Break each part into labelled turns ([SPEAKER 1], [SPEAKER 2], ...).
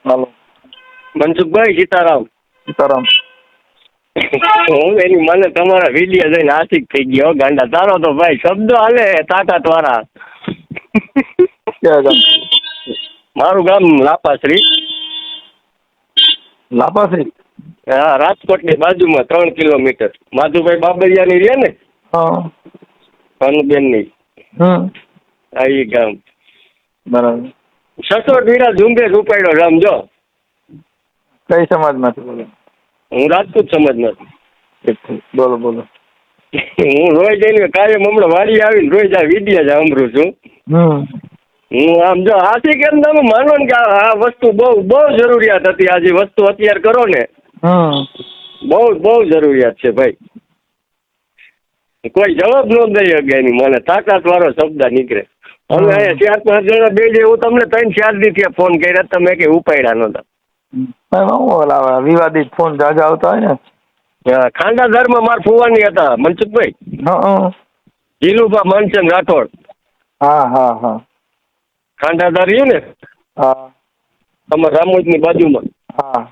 [SPEAKER 1] હાલો.
[SPEAKER 2] મનસુખભાઈ સીતારામ.
[SPEAKER 1] સીતારામ.
[SPEAKER 2] હું એની મને તમારા વિડીયો જોઈને આશિક થઈ ગયો ગાંડા. તારો તો ભાઈ શબ્દો હાલે તાકાત વાળા.
[SPEAKER 1] ક્યાં ગામ?
[SPEAKER 2] મારું ગામ લાપાશ્રી.
[SPEAKER 1] લાપાશ્રી?
[SPEAKER 2] હા, રાજકોટની બાજુમાં 3 કિલોમીટર. માધુભાઈ બાબરિયાની રે ને,
[SPEAKER 1] હા,
[SPEAKER 2] ભાનુબેનની, આ ઈ ગામ.
[SPEAKER 1] બરાબર.
[SPEAKER 2] સસોટ વીરા ઝુંબેશ ઉપાડ્યો સમજો.
[SPEAKER 1] કઈ સમાજમાંથી બોલો?
[SPEAKER 2] હું રાજપૂત સમાજમાંથી.
[SPEAKER 1] બોલો બોલો.
[SPEAKER 2] હું રોજ જઈને કાયમ હમણાં વાડી આવીને રોજ આ વિડીયો જ સાંભળું છું. હું આમ જો આથી કેમ તમે માનો ને કે આ વસ્તુ બહુ બહુ જરૂરિયાત હતી. આ જે વસ્તુ અત્યારે કરો ને બહુ બહુ જરૂરિયાત છે ભાઈ. કોઈ જવાબ ન દઈ શકે એની. મને તાકાત વાળો શબ્દ નીકળે. હવે અહીંયા 4-5 જણા બે જે હું તમને 3-4 દી ફોન કર્યા તમે કે ઉપાડ્યા નતા.
[SPEAKER 1] વિવાદિત ફોન જાજા આવતા હોય ને.
[SPEAKER 2] ખાંડાધરમાં મારા ફુવાની હતા મનસુખભાઈ. જીલુભા માનસંગ રાઠોડ.
[SPEAKER 1] હા હા હા.
[SPEAKER 2] ખાંડાધાર રહ્યું ને?
[SPEAKER 1] હા.
[SPEAKER 2] તમારા રામોદની બાજુમાં.
[SPEAKER 1] હા.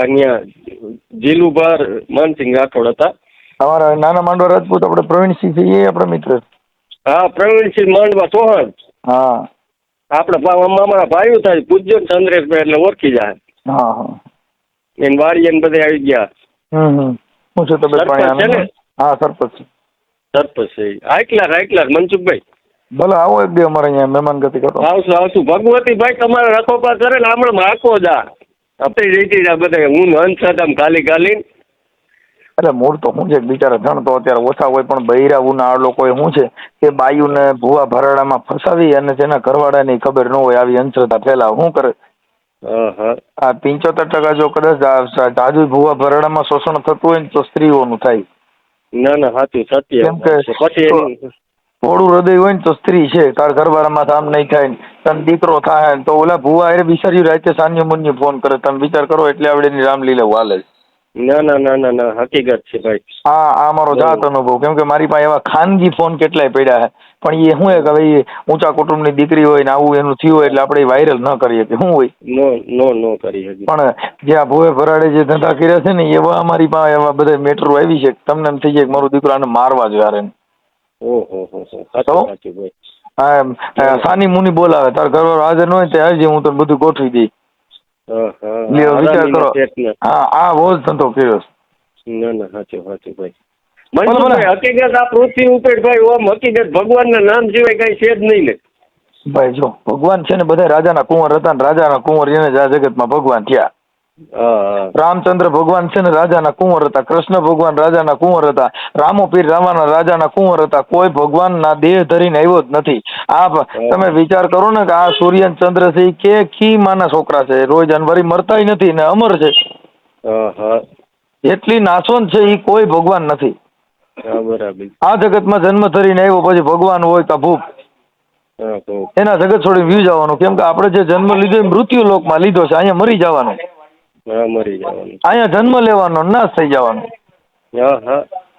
[SPEAKER 2] અહીંયા જીલુભા માનસિંહ રાઠોડ હતા.
[SPEAKER 1] અમારા નાના માંડવા રાજપૂત આપણે પ્રવીણસિંહ છે એ આપણા મિત્ર.
[SPEAKER 2] હા, પ્રવીણસિંહ માંડવા ચૌહાણ.
[SPEAKER 1] હા.
[SPEAKER 2] આપણે અમારા ભાઈઓ થાય પૂજ્ય ચંદ્રેશભાઈ એટલે ઓળખી જાય.
[SPEAKER 1] હા હા.
[SPEAKER 2] એને વાડી એને બધે આવી ગયા.
[SPEAKER 1] હું છું તબિયત પાણી છે ને? હા, સરપંચ.
[SPEAKER 2] સરપંચ છે. આટલા મનસુખભાઈ.
[SPEAKER 1] ભલે આવો એક દી અમારે અહીંયા મહેમાન ગતિ કરો.
[SPEAKER 2] આવશું. ભગવતીભાઈ તમારે રખોપા કરે ને હમણાં આખો જા આપણે જઈતી જા બધા. હું હંસાધામ ખાલી
[SPEAKER 1] એટલે મૂળ તો શું છે બિચારા જણ તો અત્યારે ઓછા હોય પણ બૈરાવું આ લોકોએ શું છે કે બાયુને ભૂવા ભરાડામાં ફસાવી અને તેના ઘરવાળાની ખબર ન હોય આવી અંધશ્રદ્ધા ફેલાવ શું કરે. આ 75% જો કદાચ જાજુ ભૂવા ભરાડામાં શોષણ થતું હોય ને તો સ્ત્રીઓનું થાય.
[SPEAKER 2] ના સાચું સત્ય.
[SPEAKER 1] કેમ કે પછી થોડું હૃદય હોય ને તો સ્ત્રી છે તાર ઘરવાળામાં આમ નહીં થાય તને દીકરો થાય તો ઓલા ભૂવા એ બિચારી રાતે સાંજે મુન્યુ ફોન કરે તમે વિચાર કરો એટલે આવડે ની રામલીલા હાલે.
[SPEAKER 2] ના હકીકત છે ભાઈ.
[SPEAKER 1] આ મારો જાત અનુભવ. કેમ કે મારી પાસે એવા ખાનગી ફોન કેટલાય પડ્યા છે પણ એ શું કે ભાઈ ઊંચા કુટુંબની દીકરી હોય ને આવું એનું થયું હોય એટલે આપણે વાયરલ ન કરીએ કે શું હોય.
[SPEAKER 2] નો કરી શકીએ.
[SPEAKER 1] પણ જે આ ભૂવે ભરાડે જે ધંધા કર્યા છે ને એવા અમારી પાસે એવા બધા મેટ્રો આવી છે તમને એમ થઈ જાય કે મારું દીકરો આને મારવા જ યારે. હા, સાની મુની બોલાવે તાર ઘરવાળો હાજર ન હોય તે આવજે હું તને બધું ગોઠવી દઈ. વિચાર કરો. હા બહુ જ ધંધો કર્યો.
[SPEAKER 2] ના સાચું ભાઈ. હકીકત આ પૃથ્વી ઉપર ભાઈ ઓમ હકીકત ભગવાનના નામ સિવાય કઈ છે જ નહીં ને
[SPEAKER 1] ભાઈ. જો ભગવાન છે ને બધા રાજાના કુંવર હતા ને રાજાના કુંવર એને જ આ જગતમાં ભગવાન થયા. રામચંદ્ર ભગવાન છે ને રાજાના કુંવર હતા. કૃષ્ણ ભગવાન રાજાના કુંવર હતા. રામો પીર રામાના રાજાના કુંવર હતા. કોઈ ભગવાનના દેહ ધરીને આવ્યો જ નથી. આ તમે વિચાર કરો ને કે આ સૂર્ય ચંદ્ર છે કે કી માના છોકરા છે રોજ અનવરી મરતાય નથી ને અમર છે. એટલી નાશવંત છે એ કોઈ ભગવાન નથી. આ જગતમાં જન્મ ધરીને આવ્યો પછી ભગવાન હોય કે ભૂપ એના જગત છોડી વ્યુ જવાનું. કેમ કે આપણે જે જન્મ લીધો એ મૃત્યુ લોકમાં લીધો છે. અહીંયા મરી જવાનું. અહીંયા જન્મ લેવાનો નાશ થઈ જવાનો.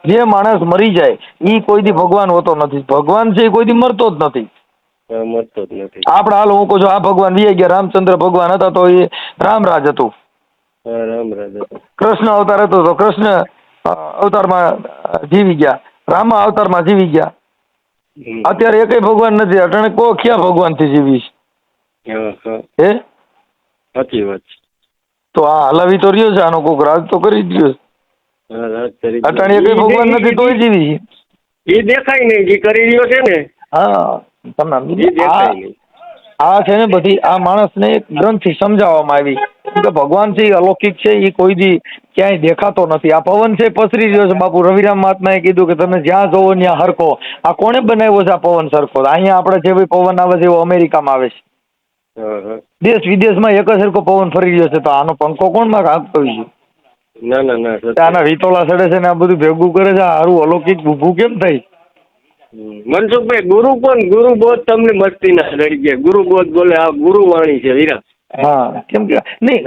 [SPEAKER 1] જે માણસ મરી જાય એ કોઈ દી ભગવાન હોતો નથી. ભગવાન છે એ કોઈ દી મરતો જ નથી. આપણે હાલ હું કહું છું આ ભગવાન વી ગયા. રામચંદ્ર ભગવાન હતા તો એ રામરાજ હતું. કૃષ્ણ અવતાર હતો તો કૃષ્ણ અવતારમાં જીવી ગયા. રામ અવતારમાં જીવી ગયા. અત્યારે એકય ભગવાન નથી. અટાણે ક્યાં ભગવાન થી જીવીશ હે?
[SPEAKER 2] સાચી વાત.
[SPEAKER 1] તો આ હલાવી તો રહ્યો છે. આનો કોઈક રાજ તો કરી જ રહ્યો છે. અટાણે એકય ભગવાન નથી તોય જીવી
[SPEAKER 2] એ દેખાય નહીં જે કરી રહ્યો છે ને. હા
[SPEAKER 1] તમને આ છે ને બધી આ માણસને એક ગ્રંથથી સમજાવવામાં આવી કે ભગવાન છે એ અલૌકિક છે. એ કોઈ દી ક્યાંય દેખાતો નથી. આ પવન છે પસરી રહ્યો છે. બાપુ રવિરામ મહાત્માએ કીધું કે તમે જ્યાં જોવો ત્યાં હરખો. આ કોણે બનાવ્યો છે આ પવન સરખો? અહીંયા આપણે જે પવન આવે છે એવો અમેરિકામાં આવે છે. દેશ વિદેશમાં એક જ સરખો પવન ફરી રહ્યો છે. તો આનો પંખો કોણ માં હાંકતો છે?
[SPEAKER 2] ના
[SPEAKER 1] આના વિતોળા ચડે છે ને આ બધું ભેગું કરે છે. સારું અલૌકિક ઊભું કેમ થાય?
[SPEAKER 2] મનસુખભાઈ ગુરુ બોધ તમને મસ્તી ના રહી ગયા. ગુરુ બોધ બોલે આ ગુરુવાણી છે વીરા.
[SPEAKER 1] હા કેમ કે નહીં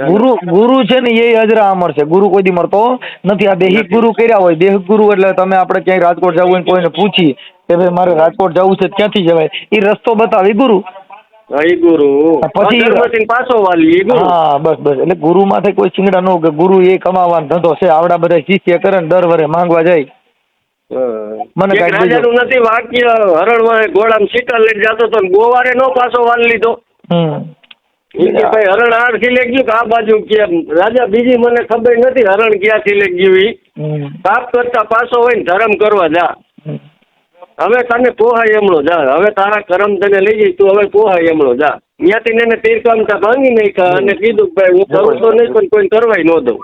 [SPEAKER 1] ગુરુ છે ને એ અજરા અમર છે. ગુરુ કોઈ દી મરતો નથી. આ દેહિક ગુરુ કર્યા હોય. દેહિક ગુરુ એટલે તમે આપણે ક્યાંય રાજકોટ જવું હોય કોઈને પૂછી કે ભાઈ મારે રાજકોટ જવું છે ક્યાંથી જવાય એ રસ્તો બતાવી ગુરુ.
[SPEAKER 2] ઈ ગુરુ
[SPEAKER 1] પછી
[SPEAKER 2] ધર્મથી પાછો વાલી ઈ ગુરુ.
[SPEAKER 1] હા બસ બસ એટલે ગુરુ માથે કોઈ ચીંગડા ન કે ગુરુ એ કમાવાનો ધંધો છે. આવડા બધા શિષ્ય કરે ને દર વરે માંગવા જાય. મને
[SPEAKER 2] એક રાજાનું નથી વાક્ય, હરણ ઘોડામાં સીટા લઈને જતો તો ગોવારે નો પાછો વાલ લીધો. ભાઈ હરણ આડથી લઈ ગયું કે આ બાજુ કે રાજા બીજી મને ખબર નથી હરણ ક્યાંથી લઈ ગયું. ઈ પાપ કરતા પાછો હોય ને ધર્મ કરવા જા. હવે તને પોહાય એમનો જા. હવે તારા કરમ તને લઈ જઈ, તું હવે પોહાય એમનો જા. ત્યાંથી એને તીરકામતા ભાંગી નાખ્યા અને કીધું ભાઈ હું કરું તો નહીં પણ કોઈ કરવાય ન દઉં.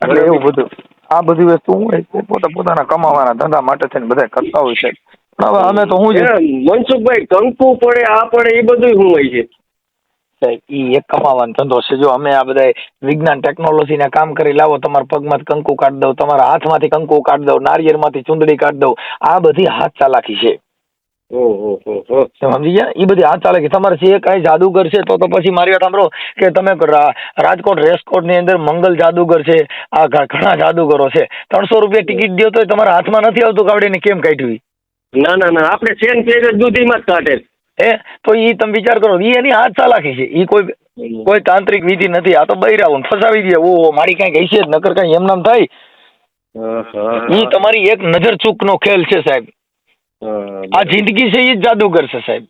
[SPEAKER 1] એટલે એવું બધું આ બધી વસ્તુ શું હોય છે પોતાના કમાવાના ધંધા માટે થઈને બધા કરતા હોય છે. પણ હવે અમે તો શું છે
[SPEAKER 2] મનસુખભાઈ કંકુ પડે આ પડે એ બધું શું હોય છે
[SPEAKER 1] ઈ એક કમાવાનો ધંધો છે. જો અમે આ બધા વિજ્ઞાન ટેકનોલોજી ના કામ કરી લાવો, તમારા પગમાંથી કંકુ કાઢી દઉં, તમારા હાથમાંથી કંકુ કાઢી દઉં, નારિયેળમાંથી ચૂંદડી કાઢી દઉં, આ બધી હાથ ચાલાકી છે. સમજી ગયા? એ બધી હાથ ચાલાકી. તમારે જે કાંઈ જાદુગર છે તો પછી મારી વાત સાંભળો કે તમે રાજકોટ રેસકોટ ની અંદર મંગલ જાદુગર છે, આ ઘણા જાદુગરો છે. 300 રૂપિયા ટિકિટ દો તો તમારા હાથમાં નથી આવતું કાવડીને કેમ કાઢ્યું?
[SPEAKER 2] ના ના ના, આપણે ચેન પહેરે દૂધીમાં જ કાઢે.
[SPEAKER 1] તો ઈ તમે વિચાર કરો, ઈ એની હાથ ચાલાકી છે. ઈ કોઈ તાંત્રિક વિધિ નથી. આ તો બૈરાઓ ફસાવી દે. ઓહો મારી કઈક હશે જ, નકર કઈ એમ નામ થાય. ઈ તમારી એક નજર ચૂક નો ખેલ છે સાહેબ. આ જિંદગી છે એ જ જાદુગર છે સાહેબ.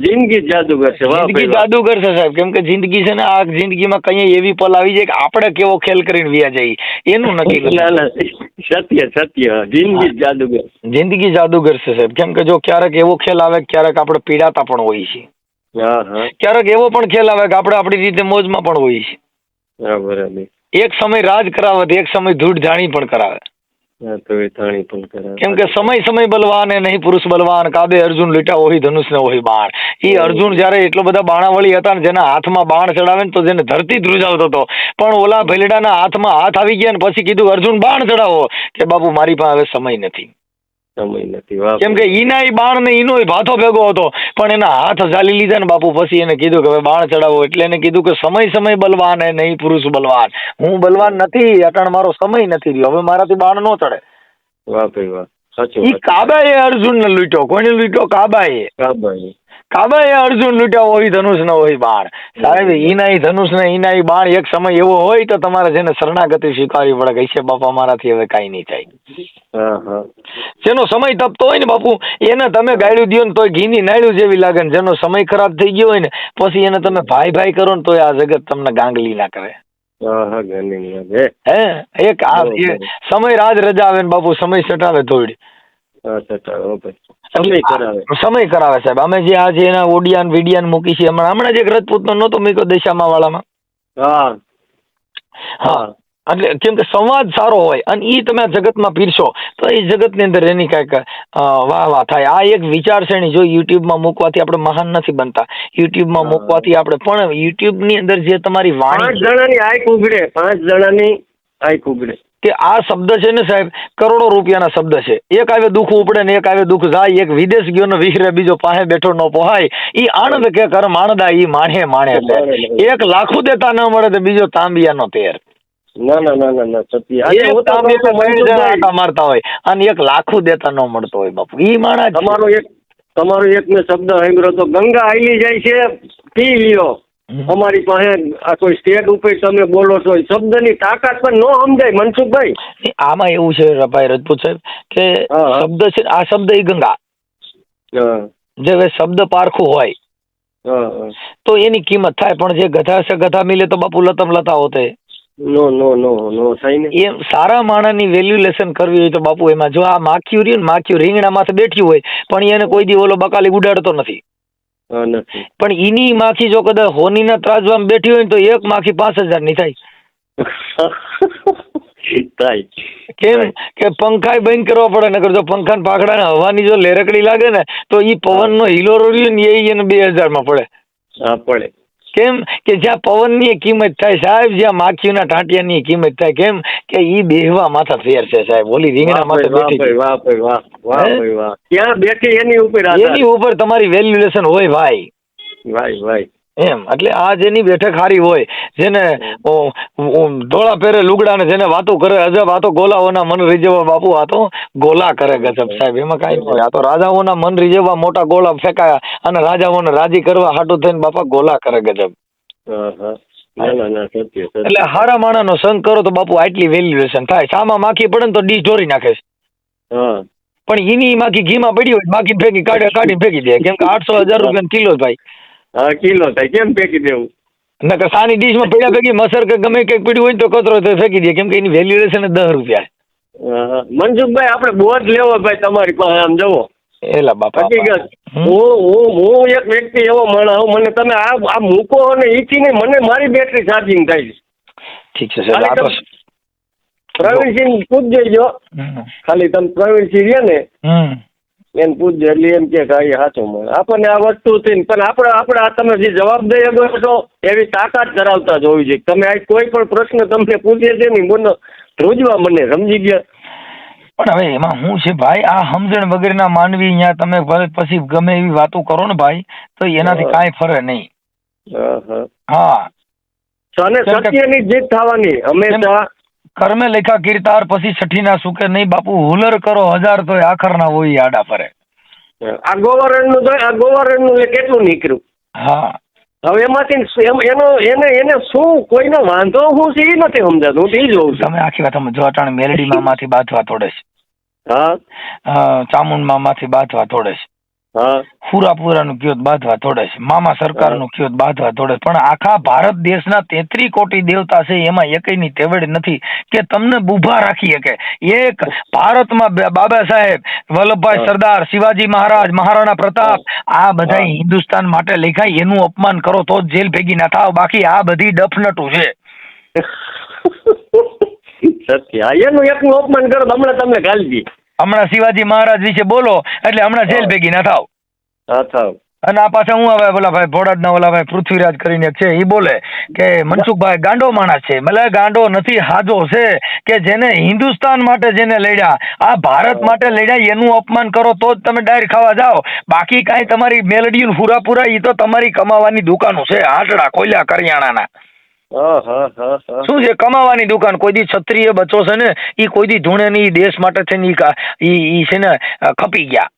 [SPEAKER 2] જિંદગી જાદુગર છે.
[SPEAKER 1] જિંદગી જાદુગર છે સાહેબ. કેમ કે જિંદગી છે ને, આ જિંદગીમાં કઈ એવી પલ આવી જાય કે આપણે કેવો ખેલ કરીને વ્યા જઈએ એનું નક્કી નથી.
[SPEAKER 2] સત્ય જિંદગી જાદુગર.
[SPEAKER 1] જિંદગી જાદુગર છે સાહેબ. કેમ કે જો ક્યારેક એવો ખેલ આવે, ક્યારેક આપણે પીડાતા પણ હોઈએ છીએ, ક્યારેક એવો પણ ખેલ આવે કે આપણે આપણી રીતે મોજમાં પણ હોઈએ છીએ. એક સમય રાજ કરાવે, એક સમય ધૂળ જાણી પણ કરાવે. કેમ કે સમય બલવાન એ નહીં પુરુષ બલવાન, કાબે અર્જુન લીટા ઓહી ધનુષ ને ઓહી બાણ. એ અર્જુન જયારે એટલો બધા બાણાવળી હતા ને, જેના હાથમાં બાણ ચડાવે ને તો જેને ધરતી ધ્રુજાવતો હતો, પણ ઓલા ભેલડાના હાથમાં હાથ આવી ગયા ને પછી કીધું અર્જુન બાણ ચડાવો, કે બાબુ મારી પાસે હવે સમય નથી. કેમ કે ઈના બાણ ને ઈનો ભાથો ભેગો હતો, પણ એના હાથ ઝાલી લીધા ને બાપુ, પછી એને કીધું કે હવે બાણ ચડાવો. એટલે એને કીધું કે સમય બલવાન હે નહીં પુરુષ બલવાન. હું બલવાન નથી, અટાણ મારો સમય નથી રહ્યો, હવે મારાથી બાણ નો ચડે. ઈ કાબાએ અર્જુન ને લૂંટ્યો. કોઈને લૂંટ્યો? કાબાએ અર્જુન લૂંટ્યો. ઓહી ધનુષ ને ઓહી બાણ. સાહેબ ઈના ધનુષ ને ઈના બાણ એક સમય એવો હોય તો તમારે જેને શરણાગતિ સ્વીકારવી પડે કે છે બાપા મારાથી હવે કઈ નહીં થાય. જેનો સમય તપતો હોય ને બાપુ, એને તમે ગાળ્યું દો ને તોય ઘીની નાળ્યું જેવી લાગે ને. જેનો સમય ખરાબ થઈ ગયો હોય ને પછી એને તમે ભાઈ કરો ને તોય આ જગત તમને ગાંગલી ના કરે. એક સમય રાજ રજા આવે ને બાપુ, સમય સટાવે ધોડ. સમય કરાવે સાહેબ. અમે જે આજે એના ઓડિયાન વિડિયાન મૂકી છે, હમણાં જ એક રજપૂત નો નતો મૂક્યો દશામા વાળામાં. હા એટલે કેમ કે સંવાદ સારો હોય અને ઈ તમે જગતમાં પીરશો તો એ જગતની અંદર એની કઈક વાહ થાય. આ એક વિચારસરણી જો યુટ્યુબમાં મૂકવાથી આપણે મહાન નથી બનતા. યુટ્યુબમાં મૂકવાથી આપણે પણ યુટ્યુબની અંદર જે તમારી વાણી
[SPEAKER 2] 5 જણાની આંખ ઉઘડે, 5 જણાની આંખ ઉઘડે
[SPEAKER 1] કે આ શબ્દ છે ને સાહેબ, કરોડો રૂપિયાના શબ્દ છે. એક આવે દુઃખ ઉપડે ને એક આવે દુઃખ જાય. એક વિદેશ ગયો ને વિહરે, બીજો પાસે બેઠો ન પોહાય. ઈ આણંદ કે કર માણદા ઈ માણે એક લાખું દેતા ન મળે તો બીજો તાંબિયાનો તેર.
[SPEAKER 2] ના સત્ય.
[SPEAKER 1] મારતા હોય અને એક લાખું દેતા ન મળતો હોય બાપુ. ઈ માણસ
[SPEAKER 2] તમારો એક મેં શબ્દ સાંભળ્યો તો, ગંગા હાલી જાય છે પી લ્યો. અમારી પાસે આ કોઈ સ્ટેટ ઉપર તમે બોલો છો, શબ્દની તાકાત પણ ન સમજાય મનસુખભાઈ.
[SPEAKER 1] આમાં એવું છે ભાઈ રજપૂત સાહેબ કે શબ્દ છે, આ શબ્દ એ ગંગા જે શબ્દ પારખું હોય તો એની કિંમત થાય, પણ જે ગધા છે ગધા મિલે તો બાપુ લતમ લતા હોતે.
[SPEAKER 2] નો થાય ને.
[SPEAKER 1] એમ સારા માણસની વેલ્યુલેશન કરવી હોય તો બાપુ એમાં જો આ માખ્યું રહ્યું ને, માખ્યું રીંગણા માથે બેઠ્યું હોય પણ એને કોઈ દી ઓલો બકાલી ઉડાડતો નથી. પણ ઈની માખી જો કદાચ હોનીના ત્રાજવામાં બેઠી હોય ને તો એક માખી 5000 ની થાય. કેમ કે પંખા બંધ કરવા પડે, નકર જો પંખા પાખડા હવાની જો લેરકડી લાગે ને તો ઈ પવન નો હિલોરો રહ્યો ને એને 2000 માં પડે. કેમ કે જ્યાં પવનની કિંમત થાય સાહેબ, જ્યાં માખીના ટાંટિયાની કિંમત થાય. કેમ કે ઈ બેહવા માથા ફેર છે સાહેબ. ઓલી રીંગણા માથે બેઠી એની ઉપર તમારી વેલ્યુલેશન હોય ભાઈ. એમ એટલે આ જેની બેઠક હારી હોય જેને ધોળા પહેરે લુગડા ને જેને વાતો કરે અજબ, આ તો ગોલાઓના મન રીઝવવા બાપુ, આ તો ગોલા કરે ગજબ સાહેબ, એમાં કાંઈ નહીં. આ તો રાજાઓના મન રીઝવવા મોટા ગોળા ફેંકાયા અને રાજાઓને રાજી કરવા હાટું થઈને બાપા ગોલા કરે ગજબ. એટલે હારા માણાનો સંગ કરો તો બાપુ આટલી વેલ્યુએશન થાય. સામા માખી પડે ને તો ડીશ ઢોરી નાખે છે, પણ એની માખી ઘીમાં પડી હોય માખી ફેંકી કાઢીને ફેંકી દે, કેમ કે 800,000 રૂપિયા કિલો ભાઈ.
[SPEAKER 2] હા કિલો થાય, કેમ ફેંકી દેવું?
[SPEAKER 1] નકર સાની ડીશમાં પડ્યા ફેંકી મસર કે ગમે કંઈક પડ્યું હોય ને તો કચરો તો ફેંકી દે, કેમ કે એની વેલ્યુએશન 10 રૂપિયા.
[SPEAKER 2] મનસુખભાઈ આપણે બોજ લેવો ભાઈ તમારી પાસે, આમ જવો
[SPEAKER 1] એલા બાપા
[SPEAKER 2] હકીકત. હું એક વ્યક્તિ એવો માણસ, મને તમે આ મૂકો અને ઈથી નહીં, મને મારી બેટરી ચાર્જિંગ થાય છે.
[SPEAKER 1] ઠીક છે
[SPEAKER 2] પ્રવીણસિંહ પૂછજો, ખાલી તમે પ્રવીણસિંહ રહ્યા ને એને પૂછજો, એટલે એમ કે સાચું મળે આપણને આ વસ્તુ થી. પણ આપણે આ તમે જે જવાબ દઈ શકો છો એવી તાકાત ધરાવતા જ હોવી જોઈએ. તમે આ કોઈ પણ પ્રશ્ન તમને પૂછે છે ને મને રોજવા મને સમજી ગયા.
[SPEAKER 1] પણ હવે એમાં શું છે ભાઈ, આ સમજણ વગરના માનવી અહીંયા તમે પછી ગમે એવી વાતો કરો ને ભાઈ તો એનાથી કાંઈ ફરે નહીં. હા,
[SPEAKER 2] અને સત્યની જીત થવાની હંમેશા.
[SPEAKER 1] કર્મે લેખા કીર્તાર પછી છઠ્ઠીના સુકે નહીં બાપુ, હુલર કરો 1000 તો આખરના હોય આડા ફરે.
[SPEAKER 2] આ ગોવારણનું કેટલું નીકળ્યું.
[SPEAKER 1] હા,
[SPEAKER 2] હવે એમાંથી એને શું કોઈનો વાંધો શું છે એ નથી સમજાતું. હું એ જોઉં છું.
[SPEAKER 1] તમે આખી વાત સમજો. અટાણે મેલડીમાં માંથી બાથવા તોડે છે,
[SPEAKER 2] હા
[SPEAKER 1] ચામુંડમાં માંથી બાથવા તોડે છે,
[SPEAKER 2] હા
[SPEAKER 1] પૂરાનું કયો બાંધવા તોડે છે, મામા સરકારનું કયો બાંધવા તોડે છે. પણ આખા ભારત દેશના 33 કોટી દેવતા છે, એમાં એકયની તેવડ નથી કે તમને બુભા રાખી શકે. એક ભારતમાં બાબા સાહેબ, વલ્લભભાઈ સરદાર, શિવાજી મહારાજ, મહારાણા પ્રતાપ, આ બધા હિન્દુસ્તાન માટે લખાય, એનું અપમાન કરો તો જ જેલ ભેગી ના થાવ. બાકી આ બધી ડફનટું છે.
[SPEAKER 2] સત્ય, એનું એકનું અપમાન કરો હમણાં તમને ગાલી.
[SPEAKER 1] હમણાં શિવાજી મહારાજ વિશે બોલો એટલે હમણાં જેલ ભેગી ના થાવ. અને આ પાછા હું હવે ઓલા ભાઈ ભોળાદના ઓલા ભાઈ પૃથ્વીરાજ કરીને છે, એ બોલે કે મનસુખભાઈ ગાંડો માણસ છે. મને ગાંડો નથી, હાજો છે કે જેને હિન્દુસ્તાન માટે જેને લડ્યા, આ ભારત માટે લડ્યા, એનું અપમાન કરો તો જ તમે ડાયર ખાવા જાઓ. બાકી કાંઈ તમારી મેલડીયું પૂરા એ તો તમારી કમાવાની દુકાનો છે, આટડા કોયલા કરિયાણાના. શું છે કમાવાની દુકાન? કોઈ દી ક્ષત્રિય બચ્ચો છે ને એ કોઈ દી ધૂણે નહીં, દેશ માટે છે ને ઈ છે ને ખપી ગયા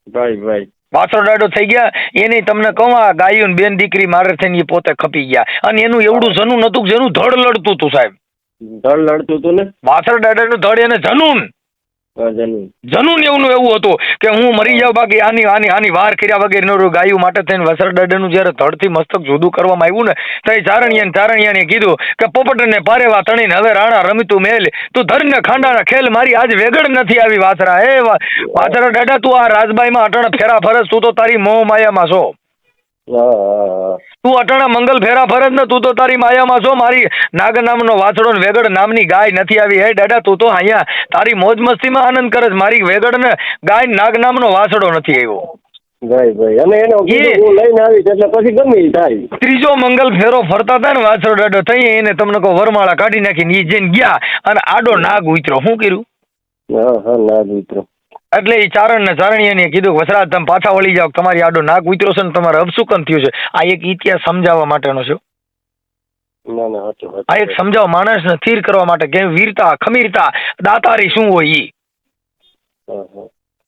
[SPEAKER 1] ભાઈ, પાછળ ડાડો થઈ ગયા. એની તમને કહું, આ ગાયું બેન દીકરી મારે થઈને એ પોતે ખપી ગયા. અને એનું એવડું જનૂન હતું જેનું ધડ લડતું હતું સાહેબ,
[SPEAKER 2] ધડ લડતું હતું ને
[SPEAKER 1] પાછળ ડાડાનું ધડ, એને જનૂન એવું હતું કે હું મરી જાઉં બાકી આની વાર કર્યા વગેરે. ગાયું માટે થઈને વસર દાદાનું જયારે ધડથી મસ્તક જુદું કરવામાં આવ્યું ને તો એ ચારણિયાને કીધું કે પોપટને પારેવા તણીને હવે રાણા રમીતું મેલ, તું ધરને ખાંડાના ખેલ, મારી આજ વેગડ નથી આવી વાસરા. હે વાસરા દાદા, તું આ રાજબાઈમાં અટણ ફેરા ફરસ, તું તો તારી મોહ માયામાં છો. તું અટાણા મંગલ ફેરા ફરજ ને, તું તો તારી માયામાં છો. મારી નાગ નામનો વાછડો ને વેગડ નામની ગાય નથી આવી. હે દાદા, તું તો અહીંયા તારી મોજ મસ્તીમાં આનંદ કરે. મારી વેગડ ને ગાય નાગ નામનો વાછડો નથી આવ્યો. ત્રીજો મંગલ ફેરો ફરતા હતા ને વાછડો દાદો થઈ, એને તમને કહો વરમાળા કાઢી નાખીને એ જઈને ગયા અને આડો નાગ ઉતર્યો. શું કર્યું?
[SPEAKER 2] નાગ ઉતર્યો.
[SPEAKER 1] એટલે એ ચારણિયાને કીધું વસરા તમે પાછા વળી જાઓ, તમારી આડો નાક ઉતર્યો છે ને તમારે અપસુકન થયું છે. આ એક ઇતિહાસ સમજાવવા માટેનો છે. આ એક સમજાવવા, માણસને સ્થિર કરવા માટે કે વીરતા ખમીરતા દાતારી શું હોય ઈ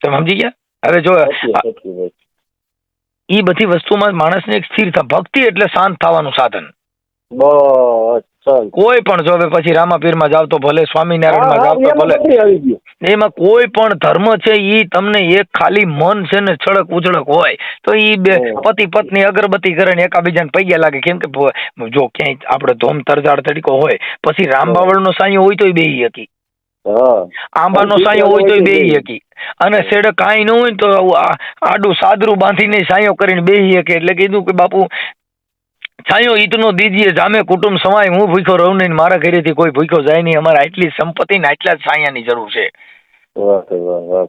[SPEAKER 1] તમે સમજી ગયા. હવે જો ઈ બધી વસ્તુમાં માણસને એક સ્થિરતા, ભક્તિ એટલે શાંત થવાનું સાધન. કોઈ પણ જો પછી રામાપીરમાં જાવ તો ભલે, સ્વામિનારાયણમાં જાવ તો ભલે, એમાં કોઈ પણ ધર્મ છે ઈ તમને એક ખાલી મન છે ને છડક ઉજળક હોય તો ઈ બે પતિ પત્ની અગરબત્તી કરે ને એકાબીજાને પૈયા લાગે. કેમ કે જો ક્યાંય આપણે ધોમ તરજાડ તરીકો હોય પછી રામબાવળનો સાયો હોય તોય બેહી હકી, આંબાનો સાયો હોય તોય બેહી હકી, અને શેડે કાંઈ ન હોય તો આડું સાદરું બાંધીને સાયો કરીને બેહી હકે. એટલે કીધું કે બાપુ છાયો ઈતનો દીજીએ જામે કુટુંબ સમાય, હું ભૂખ્યો રહું નહીં, મારા ઘરેથી કોઈ ભૂખ્યો જાય નહીં. અમારે આટલી સંપત્તિ ને આટલા જ છાયાની જરૂર છે.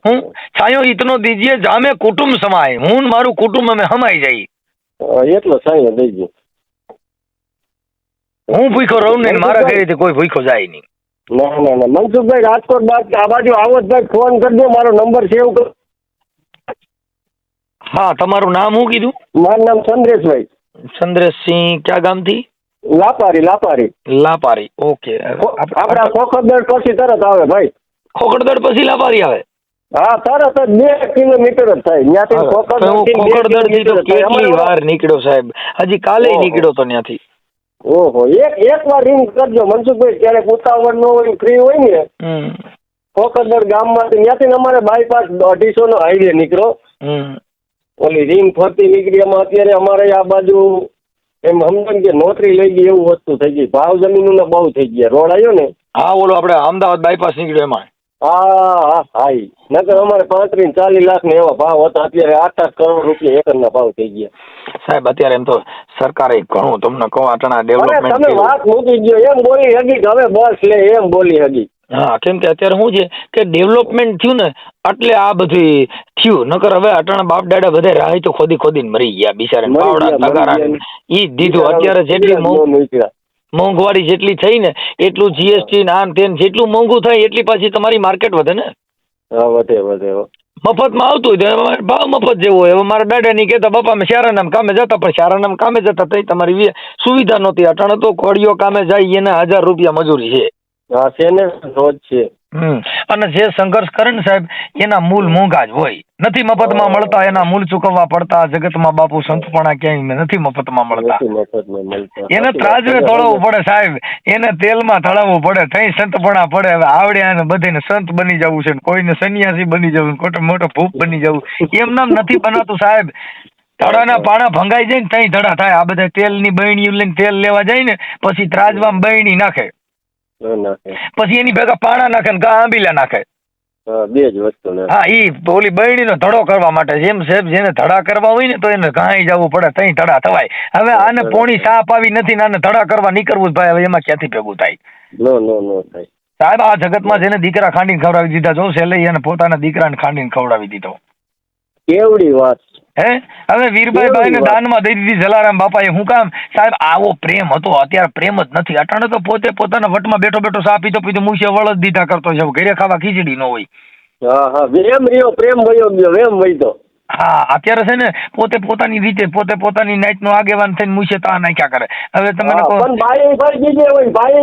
[SPEAKER 1] હું છાયો ઈતનો દીજીએ જામે કુટુંબ સમાય, હું મારું કુટુંબ અમે હમાઈ જાય,
[SPEAKER 2] એટલો છાયો દઈજો.
[SPEAKER 1] હું ભૂખ્યો રહું નહીં, મારા ઘરેથી કોઈ ભૂખ્યો જાય નહીં.
[SPEAKER 2] ના મનસુખભાઈ, રાજકોટ બાદ આ બાજુ આવો જ ફોન કરજો, મારો નંબર સેવ કરો.
[SPEAKER 1] હા, તમારું નામ શું કીધું?
[SPEAKER 2] મારું નામ ચંદ્રેશભાઈ.
[SPEAKER 1] ચંદ્રેશસિંહ, ક્યાં ગામથી?
[SPEAKER 2] લાપારી.
[SPEAKER 1] લાપારી, ઓકે.
[SPEAKER 2] આપડા ખોખરદળ પછી તરત આવે ભાઈ.
[SPEAKER 1] ખોખરદળ પછી લાપારી આવે?
[SPEAKER 2] હા, તરત જ 2 કિલોમીટર જ થાય ત્યાંથી.
[SPEAKER 1] ખોખરદળ તો કેટલી વાર નીકળ્યો સાહેબ, હજી કાલે નીકળ્યો તો ત્યાંથી.
[SPEAKER 2] ઓહો, એક વાર રિંગ કરજો મનસુખભાઈ, ક્યારેક ઉતાવળ ન હોય, ફ્રી હોય ને. ખોખરદળ ગામમાંથી ત્યાંથી અમારે બાયપાસ 250 નો હાઈવે નીકળો. ઓલી રિંગ ફરતી નીકળી. એમાં અત્યારે અમારે આ બાજુ એમ સમજો કે નોકરી લઈ ગઈ એવું વસ્તુ થઈ ગઈ. ભાવ જમીનના બહુ થઈ ગયા. રોડ આવ્યો ને.
[SPEAKER 1] હા, ઓલો આપણે અમદાવાદ બાયપાસ નીકળ્યો એમાં.
[SPEAKER 2] હા, નકર અમારે 35-40 લાખ ને એવા ભાવ હતા. અત્યારે 8-8 કરોડ રૂપિયા એકરના ભાવ થઈ ગયા.
[SPEAKER 1] સાહેબ અત્યારે એમ તો સરકારે ઘણું તમને કહો આટણા ડેવલપમેન્ટ.
[SPEAKER 2] તમે વાત મૂકી દો એમ બોલી હગી હવે બસ લે એમ બોલી હગી. હા,
[SPEAKER 1] કેમ કે અત્યારે શું છે કે ડેવલપમેન્ટ થયું ને એટલે આ બધું થયું. નકર હવે અટાણા બાપ દાડા બધા રાહ તો ખોદીને મરી ગયા બિચારા. પાવડા તગારા ઈ દીધું. અત્યારે જેટલી મોંઘવારી જેટલી થઈ ને એટલું જીએસટી આમ તેમ જેટલું મોંઘું થાય એટલી પાછી તમારી માર્કેટ વધે ને.
[SPEAKER 2] વધે.
[SPEAKER 1] મફતમાં આવતું હોય ભાવ મફત જેવો હોય. હવે મારા દાદા ની કહેતા બાપા અમે શારાનામ કામે જતા, પણ શારાનામ કામે જતા તઈ તમારી સુવિધા નહોતી. અટાણે તો કોળીઓ કામે જાય એના 1000 રૂપિયા મજૂરી છે.
[SPEAKER 2] છે ને, રોજ છે.
[SPEAKER 1] અને જે સંઘર્ષ કરે ને સાહેબ એના મૂળ મોંઘા જ હોય. નથી મફતમાં મળતા, એના મૂળ ચૂકવવા પડતા. જગતમાં બાપુ સંતપણા ક્યાંય નથી મફતમાં મળતા. એને ત્રાજવે તોડવું પડે સાહેબ, એને તેલમાં તળાવવું પડે, તઈ સંતપણા પડે. હવે આવડ્યા બધાને સંત બની જવું છે, કોઈને સન્યાસી બની જવું, કોઈ મોટો ભૂપ બની જવું. એમ નામ નથી બનાતું સાહેબ. ધડાના પાણા ભંગાઈ જાય ને તઈ ધડા થાય. આ બધા તેલની બહેણીઓ લઈને તેલ લેવા જાય ને પછી ત્રાજવામાં બહેણી નાખે, પછી એની ભેગા પાણા નાખે ને આંબીલા નાખે.
[SPEAKER 2] બે જ વસ્તુ.
[SPEAKER 1] હા, ઈ ઓલી બહેણીનો ધડો કરવા માટે. જેમ સાહેબ જેને ધડા કરવા હોય ને તો એને ઘાઈ જવું પડે, તઈ ધડા થવાય. હવે આને પોણી સાપ આવી નથી ને આને ધડા કરવા નીકળવું ભાઈ. હવે એમાં ક્યાંથી ભેગું થાય?
[SPEAKER 2] નો થાય
[SPEAKER 1] સાહેબ. આ જગતમાં જેને દીકરા ખાંડીને ખવડાવી દીધા જો સેલે એને પોતાના દીકરાને ખાંડીને ખવડાવી દીધો.
[SPEAKER 2] કેવડી વાત.
[SPEAKER 1] હવે વીરભાઈ ને દાનમાં દઈ દીધી જલારામ બાપાએ. હું કામ સાહેબ? આવો પ્રેમ હતો. અત્યારે પ્રેમ જ નથી. અટાણે તો પોતે પોતાના વટમાં બેઠો સા પીતો મૂછે વળ જ દીધા કરતો છે. ઘરે ખાવા ખીચડી ન હોય.
[SPEAKER 2] વેમ રહ્યો, પ્રેમ વયો ગયો, વેમ વૈતો.
[SPEAKER 1] હા, અત્યારે છે ને પોતે પોતાની રીતે પોતે પોતાની નાઈટ નો આગેવાન થઈને મૂછે તા નાખ્યા કરે. હવે તમે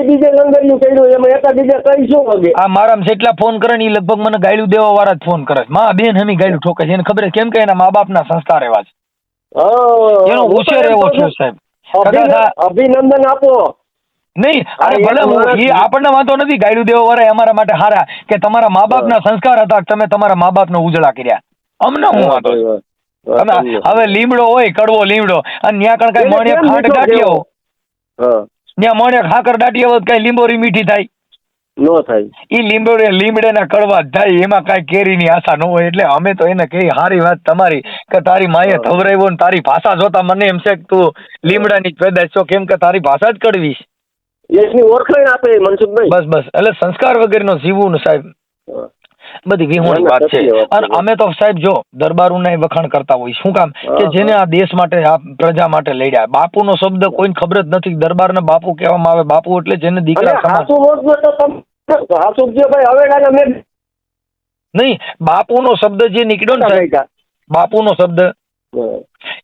[SPEAKER 2] બીજે લંગરિયું કર્યું એમાં એકા બીજા કઈ શું વગે.
[SPEAKER 1] આ મારામાં જેટલા ફોન કરે ને એ લગભગ મને ગાયડું દેવા વાળા જ ફોન કરે. માં બેન હમી ગાયડું ઠોકે છે. એને ખબર છે કેમ કે એના મા બાપ ના સંસ્કાર એવા છે. એનો ઉછેર એવો છે સાહેબ.
[SPEAKER 2] અભિનંદન આપો.
[SPEAKER 1] નહીં, અરે ભલે આપણને વાંધો નથી. ગાયડું દેવા વાળા અમારા માટે હારા કે તમારા મા બાપ ના સંસ્કાર હતા, તમે તમારા મા બાપ નો ઉજળા કર્યા. અમને હું વાંધો. હવે લીમડો હોય, કડવો લીમડો, અને ત્યાં કણ કઈ મણિયા ખાંડ દાટીઓ, ત્યાં મણિયા ખાકર દાટીઓ હોય કઈ લીંબોરી મીઠી થાય?
[SPEAKER 2] નો થાય.
[SPEAKER 1] ઈ લીમડે ના કડવા થાય. એમાં કઈ કેરી ની આશા ન હોય. એટલે અમે તો એને કઈ હારી વાત તમારી કે તારી માએ ધવરાવ્યો ને તારી ભાષા જોતા મને એમ છે કે તું લીમડા ની પેદાશ છો, કેમ કે તારી ભાષા જ કડવી છે.
[SPEAKER 2] એની ઓળખાણ આપે મનસુખભાઈ.
[SPEAKER 1] બસ એટલે સંસ્કાર વગર નો જીવવું ને સાહેબ બધી વિહોણી વાત છે. અને અમે તો સાહેબ જો દરબારોના વખાણ કરતા હોય. શું કામ? કે જેને આ દેશ માટે આ પ્રજા માટે લડ્યા. બાપુનો શબ્દ કોઈને ખબર જ નથી. દરબારને બાપુ કહેવામાં આવે. બાપુ એટલે જેને દીકરા નહીં, બાપુનો શબ્દ જે નીકળ્યો ને સાહેબ, બાપુનો શબ્દ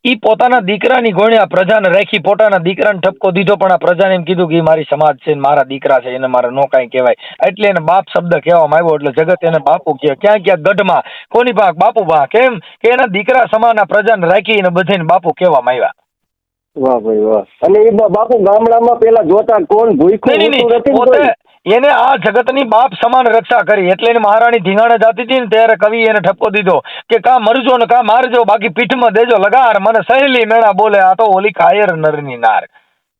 [SPEAKER 1] ઈ પોતાના દીકરાની ગોણ્યા પ્રજાને રાખી, પોતાના દીકરાને ઠપકો દીધો, પણ આ પ્રજાને એમ કીધું કે મારી સમાજ છે, મારા દીકરા છે, એને મારે નો કાંઈ કહેવાય. એટલે એને બાપ શબ્દ કહેવામાં આવ્યો. એટલે જગત એને બાપુ કહે. ક્યાં ગઢમાં કોની ભાગ? બાપુ ભાગ. કેમ કે એના દીકરા સમાન આ પ્રજાને રાખી અને બધાને બાપુ કહેવામાં આવ્યા.
[SPEAKER 2] વાહ ભાઈ વાહ. અને એ બાપુ ગામડામાં પેલા જોતા કોણ ભૂખ્યું
[SPEAKER 1] એને આ જગતની બાપ સમાન રક્ષા કરી. એટલે એને મહારાણી ધીંગાણે જાતી હતી ને ત્યારે કવિ એને ઠપકો દીધો કે કા મરજો ને કા મારજો, બાકી પીઠમાં દેજો લગાર, મને સહેલી મેળા બોલે આ તો ઓલી કાયર નરની નાર.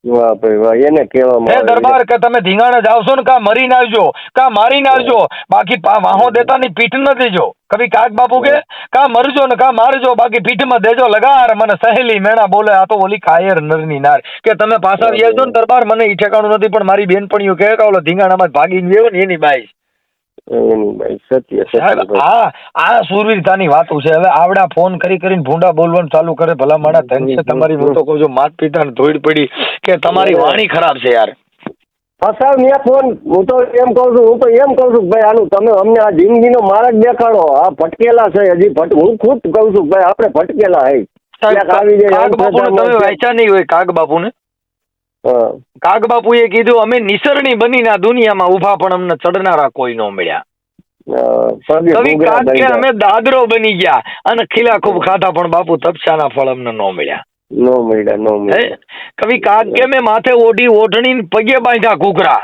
[SPEAKER 2] વાહ ભાઈ વાહ. એને કહેવામાં આવે
[SPEAKER 1] દરબાર કે તમે ધીંગાણે જાવશો ને કા મરી નાખજો કા મારી નાખજો, બાકી વાહો દેતાની પીઠ ન દેજો. કવિ કાગ બાપુ કે કા મરજો ને કા મારજો, બાકી પીઠમાં દેજો લગાર, મને સહેલી મેળા બોલે આ તો ઓલી કાયર નરની નાર. કે તમે પાછા વ્યાજો ને દરબાર, મને ઈ ઠેકાણું નથી, પણ મારી બેનપણીઓ કહે કે ઓલો ધીંગાણામાં ભાગીને ગયો ને એની બાઈ. આ સુરવીરતાની વાતો છે. હવે આવડા ફોન કરીને ભૂંડા બોલવાનું ચાલુ કરે. ભલા મારા ધન છે તમારી. હું તો કહું છું માત પિતાને ધોઈડ પડી કે તમારી વાણી ખરાબ છે યાર.
[SPEAKER 2] હું તો એમ કહું છું ભાઈ આનું તમે અમને આ જિંદગીનો માર્ગ દેખાડો. આ ભટકેલા છે હજી. હું ખુદ કહું છું ભાઈ આપણે ભટકેલા હે.
[SPEAKER 1] કાગ બાપુ ને તમે વાંચ્યા નહીં હોય? કાગ બાપુ ને
[SPEAKER 2] હા.
[SPEAKER 1] કાગ બાપુએ કીધું અમે નિસરણી બનીને આ દુનિયામાં ઊભા પણ અમને ચડનારા કોઈ ન મળ્યા. કવિ કાગ કે અમે દાદરો બની ગયા અને ખીલા ખૂબ ખાધા પણ બાપુ તપસ્યાના ફળ અમને ન મળ્યા. કવિ કાગ કે મેં માથે ઓઢી ઓઢણી પગે બાંધ્યા ઘૂઘરા.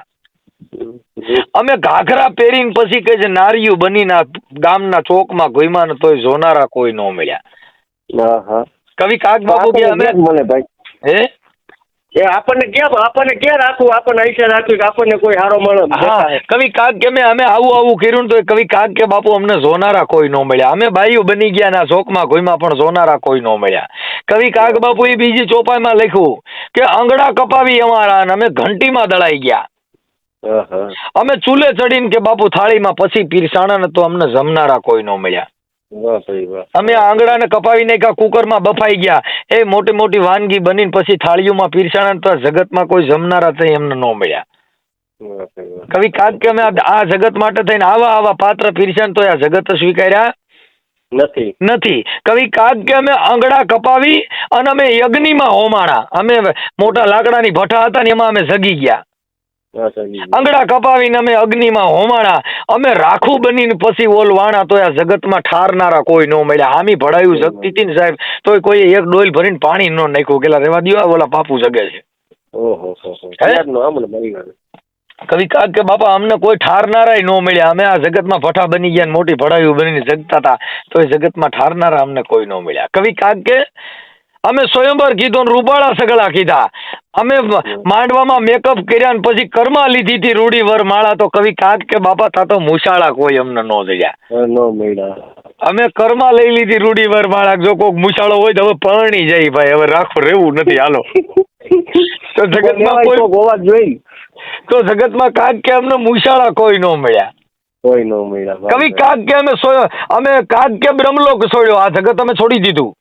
[SPEAKER 1] અમે ઘાઘરા પહેરીને પછી કે નારિયું બનીને ગામના ચોકમાં ઘુમ્યા ને તોય જોનારા કોઈ ન મળ્યા. કવિ કાગ બાપુ કે અમે હે
[SPEAKER 2] એ આપણને ક્યાં રાખવું, આપણને ऐसे રાખ્યું કે આપણને કોઈ હારો મળે.
[SPEAKER 1] હા, કવિ કાગ કે અમે આવું કર્યું તો કવિ કાગ કે બાપુ અમને જોનારા કોઈ ન મળ્યા. અમે બાઈઓ બની ગયા ના શોકમાં ઘોઈમાં પણ જોનારા કોઈ ન મળ્યા. કવિ કાગ બાપુ એ બીજી ચોપાઈમાં લખ્યું કે આંગળા કપાવી અમારા અને અમે ઘંટીમાં દળાઈ ગયા. અમે ચૂલે ચડીને કે બાપુ થાળીમાં પછી પીરસાણા ને તો અમને જમનારા કોઈ ન મળ્યા. અમે આંગળાને કપાવી નાખ્યા, કુકરમાં બફાઈ ગયા. એ મોટી મોટી વાનગી બનીને પછી થાળીઓમાં પીરસાણા તો જગતમાં કોઈ જમનારા થઈ એમને ન મળ્યા. કવિ કાગ કે અમે આ જગત માટે થઈને આવા પાત્ર પીરસાણ તો આ જગત સ્વીકાર્યા નથી. કવિ કાગ કે અમે આંગળા કપાવી અને અમે યજ્ઞમાં હોમાણા. અમે મોટા લાકડાની ભઠ્ઠા હતા ને એમાં અમે જગી ગયા. આંગળા કપાવીને અમે અગ્નિમાં હોમાણા. અમે રાખું બનીને પછી ઓલવાણા તો આ જગતમાં ઠારનારા કોઈ ન મળ્યા. આમી ભડાયું જગતી હતી ને સાહેબ તોય કોઈ એક ડોલ ભરીને પાણી ન નાખ્યું. કેલા રેવા દો, ઓલા બાપુ જગે છે. કવિ કાગ કે બાપા અમને કોઈ ઠારનારા ન મળ્યા. અમે આ જગતમાં ભઠ્ઠા બની ગયા, મોટી ભડાયું બનીને જગતા હતા તો એ જગતમાં ઠારનારા અમને કોઈ ન મળ્યા. કવિ કાગ કે અમે સ્વયંવર કીધો ને રૂપાળા સગળા કીધા. અમે માંડવામાં મેકઅપ કર્યા ને પછી કર્મા લીધી હતી રૂડી વર માળા. તો કવિ કાગ કે બાપા તા તો મુશાળા કોઈ અમને ન જગ્યા. અમે કર્મા લઈ લીધી રૂડી વર માળા. જો કોઈક મુશાળો હોય તો હવે પરણી જાય ભાઈ, હવે રાખવું રહેવું નથી, હાલો. તો જગતમાં કોઈ હોવા જોઈએ. તો જગતમાં કાગ કે અમને મુશાળા કોઈ ન મળ્યા. કવિ કાગ કે અમે કાગ કે બ્રહ્મલોક છોડ્યો. આ જગત અમે છોડી દીધું.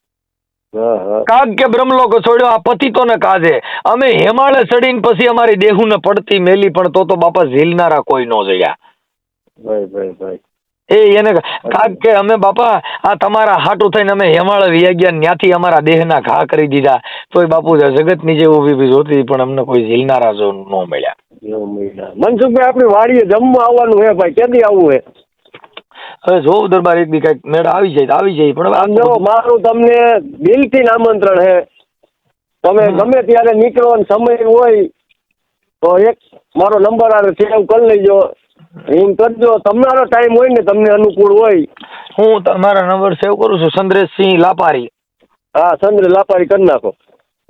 [SPEAKER 1] કાગ કે બ્રહ્મલોક છોડ્યો આ પતિતો ને કાજે. અમે હિમાલય ચડીને પછી અમારી દેહુ ને પડતી મેલી પણ તો બાપા ઝીલનારા કોઈ ન જયા. એને કાગ કે અમે બાપા આ તમારા હાટું થઈને અમે હિમાલય વ્યા ગયા, ત્યાંથી અમારા દેહના ઘા કરી દીધા તોય બાપુ જગતની જે ઊભી જોતી પણ અમને કોઈ ઝીલનારા જો ન મળ્યા.
[SPEAKER 2] મનસુખભાઈ આપણી વાડીએ જમવા આવવાનું હે ભાઈ, ક્યાંથી આવવું હે?
[SPEAKER 1] હવે જો દરબાર એક દી કઈક મેળ આવી જાય પણ
[SPEAKER 2] આમ જો મારું તમને દિલથી આમંત્રણ હે. તમે ગમે ત્યારે નીકળો ને સમય હોય તો એક મારો નંબર આવે સેવ કરી લેજો, રિંગ કરજો. તમારો ટાઈમ હોય ને તમને અનુકૂળ હોય.
[SPEAKER 1] હું તમારા નંબર સેવ કરું છું. ચંદ્રેશસિંહ લાપારી.
[SPEAKER 2] હા, ચંદ્ર લાપારી કરી નાખો.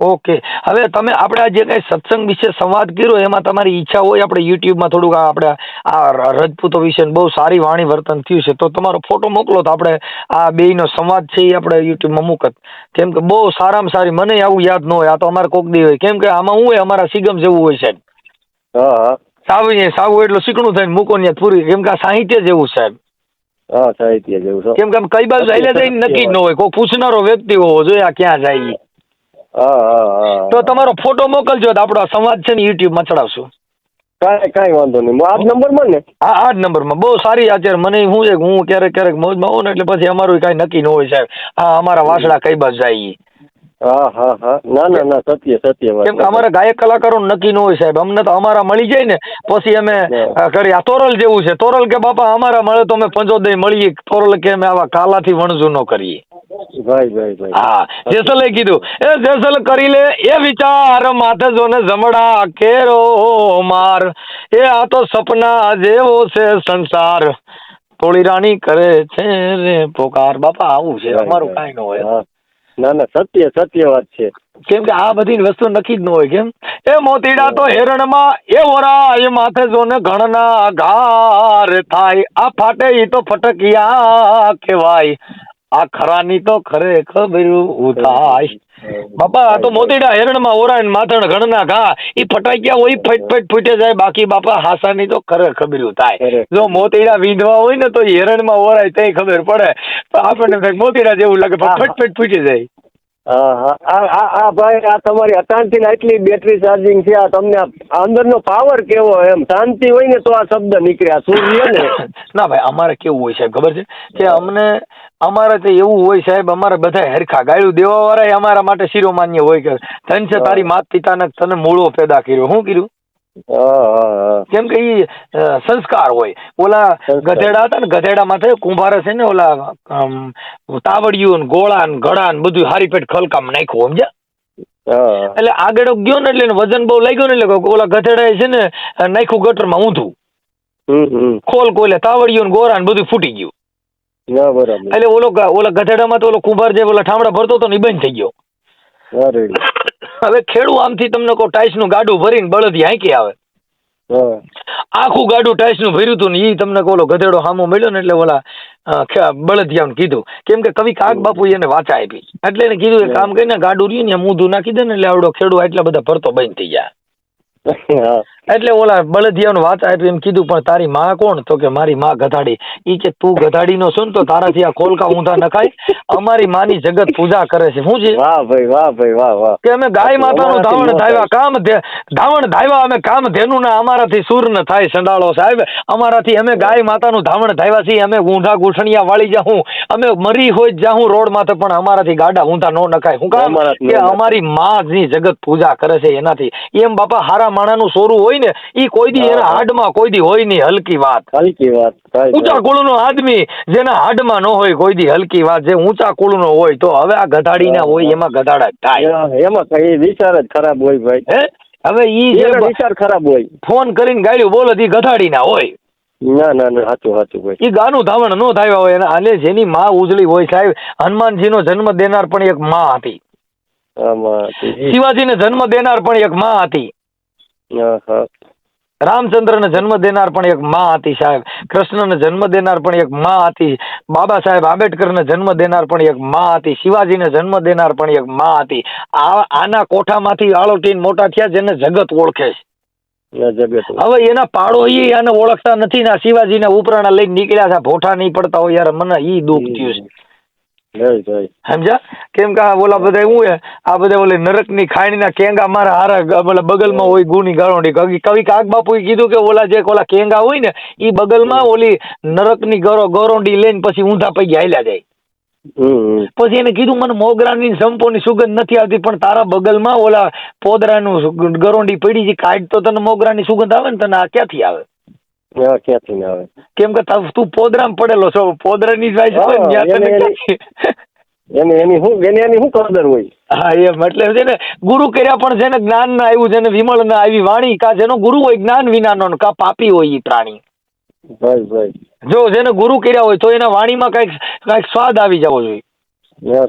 [SPEAKER 1] ઓકે. હવે તમે આપણે જે કઈ સત્સંગ વિશે સંવાદ કર્યો એમાં તમારી ઈચ્છા હોય આપણે યુટ્યુબમાં થોડુંક આપણે આ રજપૂતો વિશે બહુ સારી વાણી વર્તન થયું છે તો તમારો ફોટો મોકલો તો આપણે આ બેયનો સંવાદ છે એ આપણે યુટ્યુબમાં મૂકત. કેમ કે બહુ સારામાં સારી, મને આવું યાદ ન હોય, આ તો અમારે કોક દી હોય. કેમ કે આમાં શું હોય અમારા સિગમ જેવું હોય સાહેબ. સાવું એટલું શીખણું થઈને મૂકો ને પૂરી. કેમ કે આ સાહિત્ય જેવું સાહેબ.
[SPEAKER 2] સાહિત્ય જેવું.
[SPEAKER 1] કેમ કે કઈ બાજુ ચાલ્યા જાય નક્કી જ ન હોય. કોઈ પૂછનારો વ્યક્તિ હોવો જોઈએ આ ક્યાં જાય. તો તમારો ફોટો મોકલજો તો આપણો સંવાદ છે ને યુટ્યુબમાં ચડાવશું.
[SPEAKER 2] કાંઈ વાંધો નહીં. આ જ નંબરમાં ને? હા,
[SPEAKER 1] આ જ નંબરમાં. બહુ સારી અત્યારે મને શું છે હું ક્યારેક મોજમાં આવું ને એટલે પછી અમારું કાંઈ નક્કી ન હોય સાહેબ. હા, અમારા વાસડા કઈ બાજુ જાય.
[SPEAKER 2] ના સત્ય વાત.
[SPEAKER 1] કેમ કે અમારા ગાયક કલાકારો નક્કી ન હોય સાહેબ. અમને તો અમારા મળી જાય ને પછી અમે કરી. આ તોરલ જેવું છે. તોરલ કે બાપા અમારા મળે તો અમે પંચોદય મળીએ. તોરલ કે અમે આવા કાલાથી વણઝુ ન કરીએ.
[SPEAKER 2] ભાઈ.
[SPEAKER 1] હા, જેસલે કીધું એ જેસલ કરી લે એ વિચાર માથે જોને જમડા કેરો માર. એ આ તો સપના જેવો છે સંસાર, થોડી રાણી કરે છે રે પોકાર. બાપા આવું છે અમારું કાંઈ ન હોય.
[SPEAKER 2] ના સત્ય વાત છે.
[SPEAKER 1] કેમ કે આ બધી વસ્તુ નક્કી જ ન હોય. કેમ એ મોતીડા તો હેરણમાં એ વરાય માથે જોને ઘણના ઘાર થાય. આ ફાટે ઈ તો ફટકિયા કહેવાય, આ ખરાની તો ખરેખર થાય. બાપા આ તો મોતીડા હેરણમાં ઓરાય માથણ ઘણના ઘા. ઈ ફટાક્યા હોય ફટ ફૂટે જાય. બાકી બાપા હાસાની તો ખરેખર થાય. જો મોતીડા વીંધવા હોય ને તો હેરણમાં ઓરાય તે ખબર પડે. તો આપણને મોતીડા જેવું લાગે ફટ ફૂટી જાય.
[SPEAKER 2] હા હા આ ભાઈ આ તમારી અટાણથી આટલી બેટરી ચાર્જિંગ છે, આ તમને આ અંદરનો પાવર કેવો એમ શાંતિ હોય ને તો આ શબ્દ નીકળે, આ સૂર્ય ને.
[SPEAKER 1] ના ભાઈ અમારે કેવું હોય સાહેબ ખબર છે કે અમારે તો એવું હોય સાહેબ, અમારે બધા હરખા ગાળું દેવા વાળા અમારા માટે શિરોમાન્ય હોય કે ધન છે તારી માત પિતાને તને મૂળો પેદા કર્યો. શું કર્યું? કેમ કે ઈ સંસ્કાર હોય. ઓલા ગધેડા હતા ને, ગધેડા માથે કુંભારે છે ને ઓલા તાવડિયું ગોળા ને ઘડા ને બધું હારી પેટ ખલકામ નાખ્યું, સમજ્યા? એટલે આગળ ગયો ને એટલે વજન બહુ લાગ્યો ને એટલે ઓલા ગધેડા છે ને નાખ્યું ગટરમાં ઊંધું, ખોલે તાવડિયું ગોરા ને બધું ફૂટી ગયું. એટલે ઓલા ગધેડામાં તો ઓલો કુંભાર જે ઓલા ઠામડા ભરતો હતો ને બંધ થઈ ગયો. હવે ખેડૂ આમથી તમને કહો ટાઈસ નું ગાડું ભરીને બળદી હાંકી આવે, આખું ગાડું ટાઈસ નું ભર્યું હતું ને એ તમને ઓલો ગધેડો સામો મળ્યો ને એટલે ઓલા બળદિયાને કીધું, કેમ કે કવિ કાગ બાપુ એને વાંચા આપી એટલે એને કીધું કે કામ કરીને ગાડું રહ્યું ને મૂંધું નાખી દે ને એટલે આવડો ખેડૂ એટલા બધા ભરતો બંધ થઈ જાય. એટલે ઓલા બળદિયાનું વાંચા આપ્યું, એમ કીધું પણ તારી માં કોણ? તો કે મારી માં ગધાડી. ઈ કે તું ગધાડી નો શું તો તારાથી આ ખોલકા ઊંધા નખાય, અમારી માની જગત પૂજા કરે છે. શું છે?
[SPEAKER 2] વાહ ભાઈ વાહ ભાઈ વાહ વાહ.
[SPEAKER 1] કે અમે ગાય માતાનું ધાવણ ધાવ્યા કામ ધાવણ ધાવ્યા અમે કામ ધેનું ના અમારાથી સૂર ન થાય સંડાળો સાહેબ, અમારાથી અમે ગાય માતાનું ધાવણ ધાવ્યા છીએ. અમે ઊંધા ગુઠણિયા વાળી જાઉં, અમે મરી હોય જાઉં રોડ માથે, પણ અમારાથી ગાડા ઊંધા નો નખાય. શું કામ? કે અમારી માની જગત પૂજા કરે છે એનાથી. એમ બાપા હારા માણાનું સોરું હોય ને ઈ કોઈ દી એના હાડમાં કોઈ દી હોય નહીં હલકી વાત. ઊંચા કુળનો આદમી જેના હાડમાં ન હોય કોઈ દી હલકી વાત, જે ઊંચા કુળનો હોય તો હવે આ ગધાડીના હોય એમાં ગધાડા થાય,
[SPEAKER 2] એમાં કઈ વિચાર જ ખરાબ હોય ભાઈ. હે
[SPEAKER 1] હવે ઈ જે
[SPEAKER 2] વિચાર ખરાબ હોય,
[SPEAKER 1] ફોન કરીને ગાળ્યું બોલો ઈ ગધાડીના હોય.
[SPEAKER 2] ના ના ના સાચું સાચું ભાઈ.
[SPEAKER 1] ઈ ગાનું ધાવણ નો થાય હોય અને આલે જેની માં ઉજળી હોય સાહેબ, હનુમાનજીનો જન્મ દેનાર પણ એક માં હતી, શિવાજીને જન્મ દેનાર પણ એક માં હતી, રામચંદ્રને જન્મ દેનાર પણ એક માં હતી સાહેબ, કૃષ્ણને જન્મ દેનાર પણ એક માં હતી, બાબા સાહેબ આંબેડકરને જન્મ દેનાર પણ એક માં હતી, શિવાજીને જન્મ દેનાર પણ એક માં હતી. આના કોઠામાંથી આળોટીને મોટા થયા જેને જગત ઓળખે છે. હવે એના પાડોશી આને ઓળખતા નથી ને શિવાજીના ઉપરાણા લઈને નીકળ્યા છે, ભોઠા નહીં પડતા હોય યાર, મને ઈ દુઃખ થયું છે. સમજા? કેમ કે ઓલા બધા હું આ બધા ઓલી નરક ની ખાણી ના કેંગા મારા હારા બગલમાં હોય ગુની ગાળોડી. કવિ કાગ બાપુ કીધું કે ઓલા જે ઓલા કેંગા હોય ને ઈ બગલમાં ઓલી નરક ની ગરોંડી લઈને પછી ઊંધા પૈકી હાલ્યા જાય. પછી એને કીધું મને મોગરાની સંપોની સુગંધ નથી આવતી, પણ તારા બગલમાં ઓલા પોદરાનું ગરોંડી પડી છે, કાઢ તો તને મોગરાની સુગંધ આવે ને, તને આ ક્યાંથી આવે?
[SPEAKER 2] ક્યાંથી ના આવે?
[SPEAKER 1] કેમ કે તું પોદરામાં પડેલો છો, પોદરાની
[SPEAKER 2] એની શું કદર હોય?
[SPEAKER 1] હા એમ એટલે છે ને ગુરુ કર્યા પણ જેને જ્ઞાન ના આવ્યું, જેને વિમળ ના આવી વાણી, કા જેનો ગુરુ હોય જ્ઞાન વિનાનો, કા પાપી હોય ઈ પ્રાણી.
[SPEAKER 2] ભાઈ ભાઈ
[SPEAKER 1] જો જેને ગુરુ કર્યા હોય તો એના વાણીમાં કઈક સ્વાદ આવી જવો જોઈએ.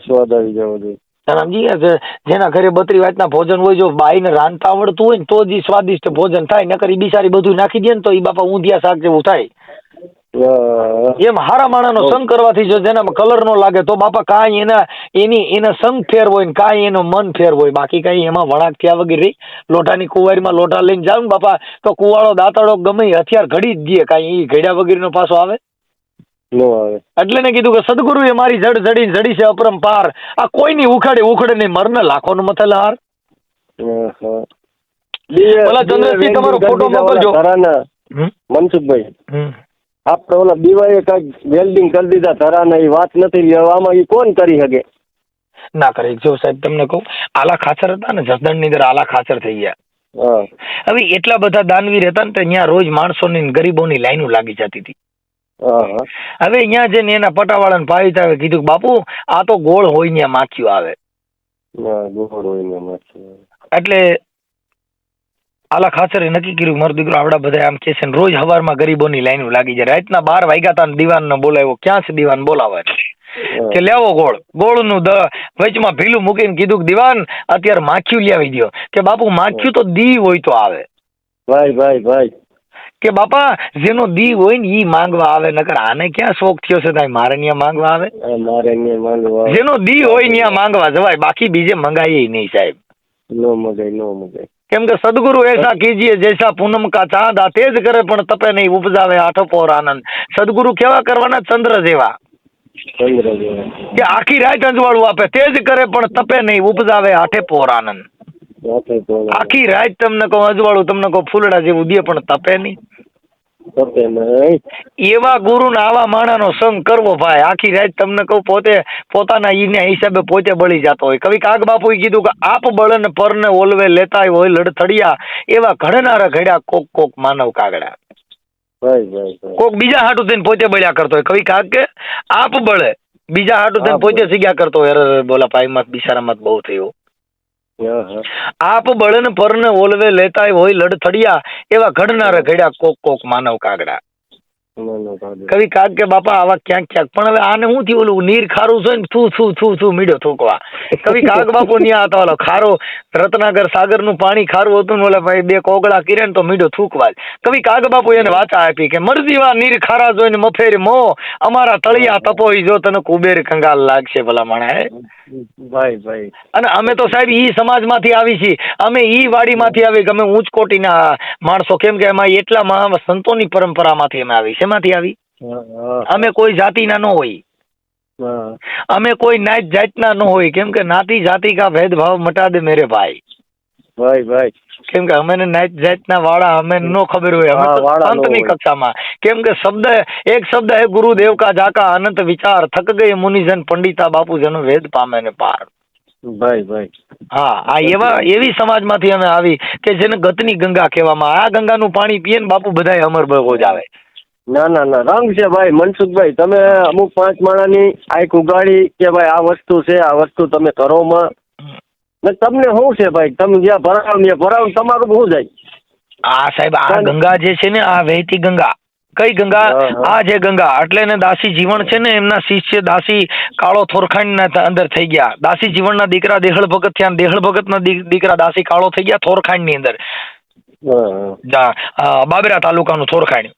[SPEAKER 2] સ્વાદ આવી જવો જોઈએ.
[SPEAKER 1] સમજી ગયા? જેના ઘરે 32 વાતના ભોજન હોય, જો બાઈને રાંધતા આવડતું હોય ને તો જ સ્વાદિષ્ટ ભોજન થાય, નકર ઈ બિચારી બધું નાખી દે ને તો ઈ બાપા ઊંધિયા શાક જેવું થાય. એમ હારા માણાનો સંગ કરવાથી જો જેનામાં કલર નો લાગે તો બાપા કાંઈ એના સંગ ફેર હોય ને કાંઈ એનો મન ફેર હોય, બાકી કઈ એમાં વળાંક થયા વગર રહી. લોટાની કુંવારીમાં લોટા લઈને જાવ ને બાપા તો કુવાળો દાંતડો ગમે હથિયાર ઘડી જ દે, કાંઈ ઈ ઘડ્યા વગરનો પાછો આવે
[SPEAKER 2] નો આવે. એટલે
[SPEAKER 1] ને કીધું કે સદગુરુએ મારી જડી છે અપરંપાર, આ કોઈની ઉખડે નહીં, મરને લાખોનો મથલ હાર. ઓલા ચંદ્રસિંહ તમારો ફોટો મોકલજો
[SPEAKER 2] મનસુખભાઈ. આપણે ઓલા બીવાએ કઈક વેલ્ડિંગ કરી દીધા ધરાના, એ વાત નથી, આમાં એ કોણ કરી શકે?
[SPEAKER 1] ના કરે. જો સાહેબ તમને કહું, આલા ખાચર હતા ને જસદણ ની અંદર આલા ખાચર થઈ ગયા. હવે એટલા બધા દાનવીર હતા ને ત્યાં રોજ માણસોની ગરીબોની લાઈનો લાગી જતી હતી. હવે અહીંયા જઈને એના પટાવાળાને પાવી આવે, કીધું બાપુ આ તો ગોળ હોય ને માખીઓ આવે. એટલે આલા ખાચરે નક્કી કર્યું મારો દીકરો આવડા બધા આમ કે છે ને રોજ હવારમાં ગરીબોની લાઈનો લાગી જાય. રાતના 12 વાગ્યા તા દીવાન ને બોલાવ્યો. ક્યાં છે દીવાન? બોલાવે કે લેવો ગોળ નું વચમાં ભીલું મૂકીને કીધું કે દીવાન અત્યારે માખીયું લાવી દો. કે બાપુ માખીયું તો દી હોય તો આવે.
[SPEAKER 2] ભાઈ
[SPEAKER 1] કે બાપા જેનો દી હોય ને ઈ માંગવા આવે, નકર આને ક્યાં શોખ થયો છે તાઈ મારે ન્યા માંગવા આવે? જેનો દી હોય ન્યા માંગવા જવાય, બાકી બીજે મંગાઈએ નહીં સાહેબ.
[SPEAKER 2] નો મગાય.
[SPEAKER 1] કેમ કે સદગુરુ ऐसा कीजिए जैसा पूनम का चांद, तेज करे પણ તપે નહીં ઉપજાવે આઠો પોર આનંદ. સદગુરુ કેવા કરવાના? ચંદ્ર જેવા. કે આખી રાત અંજવાળું આપે, તેજ કરે પણ તપે નહીં, ઉપજાવે હાથે પોર આનંદ. આખી રાત તમને કહું અજવાળું, તમને કહું ફૂલડા જેવું દે પણ તપે નહીં. એવા ગુરુ ને આવા માણાનો સંગ કરવો ભાઈ. આખી રાત તમને કહું પોતે પોતાના ઈના હિસાબે પોતે બળી જતો હોય. કવિ કાગ બાપુએ કીધું કે આપ બળન પરને ઓલવે લેતા હોય લડથડિયા, એવા ઘડનારા ઘડ્યા કોક કોક માનવ કાગડા. કોક બીજા હાટું થઈને પોતે બળ્યા કરતો હોય. કવિ કાગ કે આપ બળે બીજા હાટું થઈને પોતે સીગ્યા કરતો હોય. બોલા ભાઈ મત બિચારા મત બહુ થયો. આપ બળન પરને ઓલવે લેતા હોય લડથડિયા, એવા ઘડનારા ઘડ્યા કોક કોક માનવ કાગડા. કવિ કાગ કે બાપા આવા ક્યાંક ક્યાંક, પણ હવે આને શું થયું, ઓલું નીર ખારું છે ને થૂ થૂ થૂ થૂ મીડો થૂકવા. કવિ કાગ બાપુ ન્યા હતા, ઓલો ખારો રત્નાગર સાગર નું પાણી ખારું હતું ને, ઓલા ભાઈ બે કોગળા કિરે ને તો મીડો થૂકવા જ. કવિ કાગ બાપુ એને વાચા આપી કે મરજીવા નીર ખારા જોઈને મફેર મો, અમારા તળિયા તપોઈ જો તને કુબેર કંગાલ લાગશે ભલા માણા.
[SPEAKER 2] ભાઈ
[SPEAKER 1] અને અમે તો સાહેબ ઈ સમાજમાંથી આવી છીએ, અમે ઈ વાડીમાંથી આવી, અમે ઉચ્ચ કોટીના માણસો. કેમ કે એમાં એટલા સંતોની પરંપરામાંથી અમે આવી. શેમાંથી આવી? અમે કોઈ જાતિના ન હોય, અમે કોઈ નાત જાતના ન હોય. કેમ કે નાતી જાતિ કા ભેદભાવ મટા દે મેરે ભાઈ. કેમ કે અમે નાત જાતના વાળા અમે નો ખબર હોય, અમે અંતની કક્ષામાં. કેમ કે શબ્દ એક શબ્દ હે ગુરુદેવ કા જાકા અનંત વિચાર, થક ગઈ મુનિજન પંડિતા બાપુ જન વેદ પામે ને પાર. હા, આ એવી સમાજમાંથી અમે આવી કે જેને ગતની ગંગા કહેવામાં. આ ગંગાનું પાણી પીએ ને બાપુ બધાય અમર બગો જ આવે.
[SPEAKER 2] ના રંગ છે ભાઈ. મનસુખભાઈ તમે અમુક 5 માણાની આંખ ઉગાડી કે ભાઈ આ વસ્તુ છે, આ વસ્તુ તમે કરો માં ને તમને શું છે ભાઈ, તમે જ્યાં ભરાવ તમારું શું જાય?
[SPEAKER 1] આ સાહેબ આ ગંગા જે છે ને, આ વહેતી ગંગા. કઈ ગંગા? આ જે ગંગા એટલે ને દાસી જીવન છે ને, એમના શિષ્ય દાસી કાળો થોરખાણ ના અંદર થઈ ગયા. દાસી જીવન ના દીકરા દેહળ ભગત થયા, દેહળ ભગત ના દીકરા દાસી કાળો થઈ ગયા થોરખાણ ની અંદર. બાબરા તાલુકાનું થોરખાણ.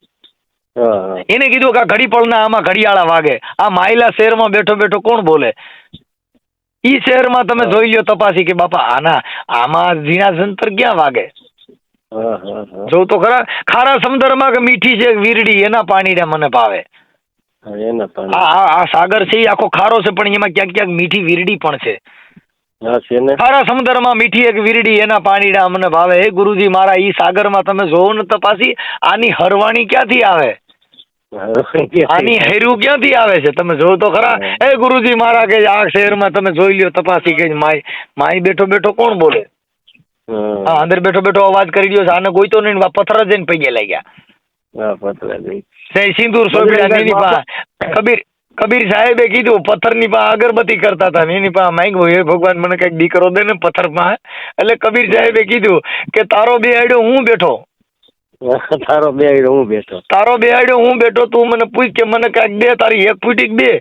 [SPEAKER 1] એને કીધું કે ઘડી પળના આમાં ઘડિયાળા વાગે. આ માયલા શહેરમાં બેઠો બેઠો કોણ બોલે? ઈ શહેરમાં તમે જોઈ લ્યો તપાસી કે બાપા આમાં ઝીણા જંતર ક્યાં વાગે? જોઉં તો ખરા. ખારા સમુદ્રમાં કે મીઠી છે વીરડી, એના પાણી મને ભાવે. આ સાગર છે એ આખો ખારો છે, પણ એમાં ક્યાંક ક્યાંક મીઠી વીરડી પણ છે. ખારા સમુદ્રમાં મીઠી એક વીરડી, એના પાણીડા મને ભાવે. હે ગુરુજી મારા, ઈ સાગરમાં તમે જોવો ને તપાસી, આની હરવાણી ક્યાંથી આવે? આની હેરું ક્યાંથી આવે છે? તમે જોવો તો ખરા. એ ગુરુજી મારા કે આ શહેરમાં તમે જોઈ લ્યો તપાસી કે માય બેઠો બેઠો કોણ બોલે? હા, અંદર બેઠો બેઠો અવાજ કરી રહ્યો છે. આને ગોઈતો નહીં, પથ્થર જઈને પગે લઈ ગયા. સિંદૂર સોંપડ્યા. કબીર સાહેબે કીધું પથ્થરની પાસે અગરબત્તી કરતા હતા ને એની પાસે માંગ્યું, હે ભગવાન મને કઈક દીકરો દે ને પથ્થર પાસે. એટલે કબીર સાહેબે કીધું કે તારો બેહાડ્યો હું બેઠો, તારો બેહાડ્યો હું બેઠો, તું મને પૂછ કે મને કઈક દે, તારી એક ફૂટી બે.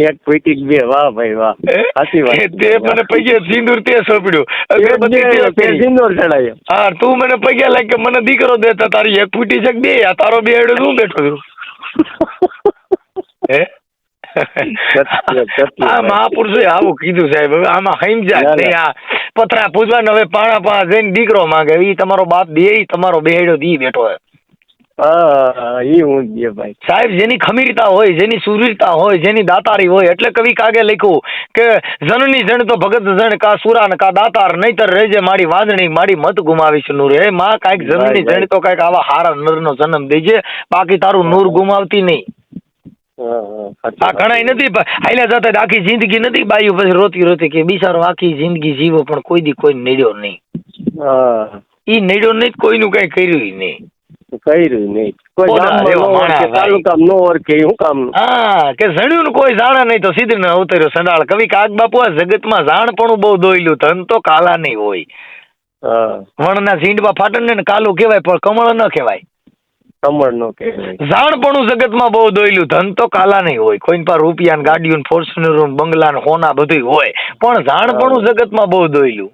[SPEAKER 2] એક ફૂટી બે. વાહ ભાઈ વાહ, સાચી વાત.
[SPEAKER 1] તે મને પૈયે સિંદૂર તે સોંપ્યું, અગરબત્તી
[SPEAKER 2] સિંદૂર ચડાયો.
[SPEAKER 1] હા, તું મને પૈયા લાગ કે મને દીકરો દેતા, તારી એક ફૂટી છે બે, તારો બેહાડ્યો હું બેઠો છું. આ મહાપુરુષે આવું કીધું સાહેબ. હવે આમાં સમજાય નહીં. આ પથરા પૂજવા હવે પાણા જઈને દીકરો માંગે, ઈ તમારો બાપ દે, તમારો બેહાડ્યો દી બેઠો હે. સાહેબ જેની ખમીરતા હોય, જેની સુરીરતા હોય, જેની દાતારી હોય, એટલે કવિ કાગે લખ્યું કે જનની જણ તો ભગત જણ કા સુરાન કા દાતાર, નહીતર રેજે મારી વાંદણી મારી મત ગુમાવીશ નૂર. હે માં, કાંઈક જનની જણ તો કાંઈક આવા હારા નરનો જન્મ દેજે, બાકી તારું નૂર ગુમાવતી નહીં. આ ઘણા નથી હાલ્યા જતા આખી જિંદગી નથી બાયું, પછી રોતી રોતી કે બિચારો આખી જિંદગી જીવો પણ કોઈ દી કોઈ નડ્યો નહીં. ઈ નડ્યો નહીં, કોઈનું કઈ કર્યું નહીં. કે જણ્યું ને કોઈ જાણે નહીં તો સીધું ને અવતર્યો સંડાળ. કવિ કાગ બાપુ આ જગતમાં જાણપણું બહુ દોયલું, ધન તો કાલા નહીં હોય. વણના ઝીંડવા ફાટણ ને કાલું કહેવાય, પણ કમળ ન કહેવાય. જાણપણું જગતમાં બહુ દોયલું, ધન તો કાલા નહીં હોય. કોઈ પાસે રૂપિયા ને ગાડીઓ ને ફોર્ચ્યુનર બંગલા ને હોના બધું હોય, પણ જાણપણું જગતમાં બહુ દોયલું.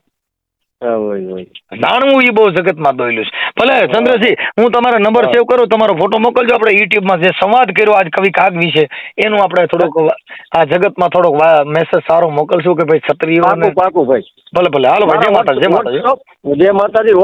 [SPEAKER 1] જાણવું એ બહુ જગતમાં દોયલું છે. ભલે ચંદ્રસિંહ, હું તમારો નંબર સેવ કરું, તમારો ફોટો મોકલજો. આપણે યુટ્યુબમાં જે સંવાદ કર્યો આજ કવિ કાગ વિશે, એનું આપણે થોડોક આ જગતમાં થોડોક મેસેજ સારો મોકલશું કે ભાઈ ક્ષત્રિયો.
[SPEAKER 2] પાકું ભાઈ.
[SPEAKER 1] ભલે હાલો ભાઈ. જય માતાજી.
[SPEAKER 2] જય માતાજી.